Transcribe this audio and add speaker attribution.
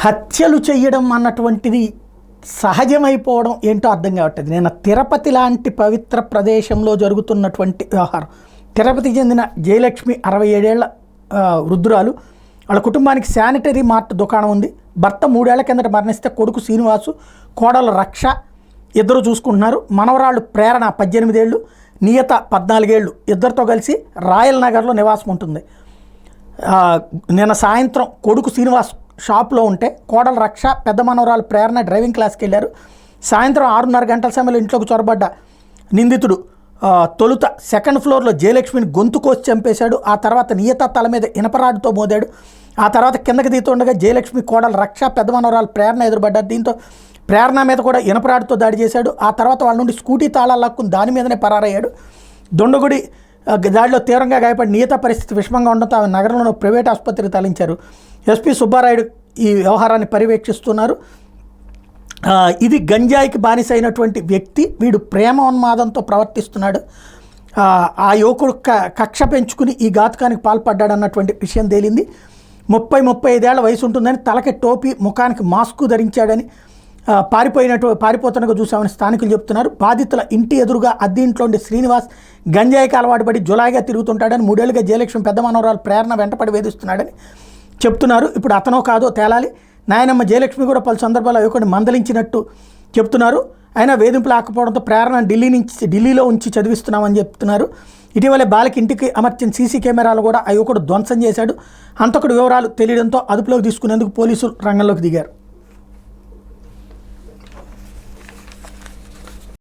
Speaker 1: హత్యలు చేయడం అన్నటువంటిది సహజమైపోవడం ఏంటో అర్థం కావట్లేదు. నేను తిరుపతి లాంటి పవిత్ర ప్రదేశంలో జరుగుతున్నటువంటి వ్యవహారం. తిరుపతికి చెందిన జయలక్ష్మి 67 ఏళ్ల వృద్ధురాలు. వాళ్ళ కుటుంబానికి శానిటరీ మార్ట్ దుకాణం ఉంది. భర్త 3 ఏళ్ల కిందట మరణిస్తే కొడుకు శ్రీనివాసు, కోడలు రక్ష ఇద్దరు చూసుకుంటున్నారు. మనవరాళ్ళు ప్రేరణ 18 ఏళ్ళు, నియత 14 ఏళ్ళు ఇద్దరితో కలిసి రాయల్ నగర్లో నివాసం ఉంటుంది. నిన్న సాయంత్రం కొడుకు శ్రీనివాస్ షాప్లో ఉంటే కోడల రక్ష, పెద్ద మనవరాలు ప్రేరణ డ్రైవింగ్ క్లాస్కి వెళ్ళారు. సాయంత్రం 6:30 గంటల సమయంలో ఇంట్లోకి చొరబడ్డ నిందితుడు తొలుత సెకండ్ ఫ్లోర్లో జయలక్ష్మిని గొంతు కోసి చంపేశాడు. ఆ తర్వాత నియత తల మీద ఇనపరాడుతో మోదాడు. ఆ తర్వాత కిందకి దిగుతుండగా జయలక్ష్మి, కోడల రక్ష, పెద్ద మనవరాలు ప్రేరణ ఎదురుపడ్డారు. దీంతో ప్రేరణ మీద కూడా ఇనపరాడుతో దాడి చేశాడు. ఆ తర్వాత వాళ్ళ నుండి స్కూటీ తాళాలు లాక్కుని దాని మీదనే పరారయ్యాడు. దొండగుడి దాడిలో తీవ్రంగా గాయపడి నియత పరిస్థితి విషమంగా ఉండడంతో ఆమె నగరంలోని ప్రైవేట్ ఆసుపత్రికి తరలించారు. ఎస్పీ సుబ్బారాయుడు ఈ వ్యవహారాన్ని పర్యవేక్షిస్తున్నారు. ఇది గంజాయికి బానిస అయినటువంటి వ్యక్తి, వీడు ప్రేమోన్మాదంతో ప్రవర్తిస్తున్నాడు. ఆ యువకుడు కక్ష పెంచుకుని ఈ ఘాతుకానికి పాల్పడ్డాడు అన్నటువంటి విషయం తేలింది. 30-35 ఏళ్ల వయసు ఉంటుందని, తలకి టోపీ, ముఖానికి మాస్కు ధరించాడని, పారిపోతున్నగా చూసామని స్థానికులు చెప్తున్నారు. బాధితుల ఇంటి ఎదురుగా అద్దె ఇంట్లో ఉండే శ్రీనివాస్ గంజాయికి అలవాటు పడి జులాయిగా తిరుగుతుంటాడని, 3 ఏళ్ళుగా జయలక్ష్మి పెద్ద మనవరాలు ప్రేరణ వెంటపడి వేధిస్తున్నాడని చెప్తున్నారు. ఇప్పుడు అతనో కాదో తేలాలి. నాయనమ్మ జయలక్ష్మి కూడా పలు సందర్భాల్లో యువకుడిని మందలించినట్టు చెప్తున్నారు. అయినా వేధింపులు ఆకపోవడంతో ప్రేరణ ఢిల్లీలో ఉంచి చదివిస్తున్నామని చెప్తున్నారు. ఇటీవలే బాలిక ఇంటికి అమర్చిన సీసీ కెమెరాలు కూడా ఆ యువకుడు ధ్వంసం చేశాడు. హంతకుడు వివరాలు తెలియడంతో అదుపులోకి తీసుకునేందుకు పోలీసులు రంగంలోకి దిగారు.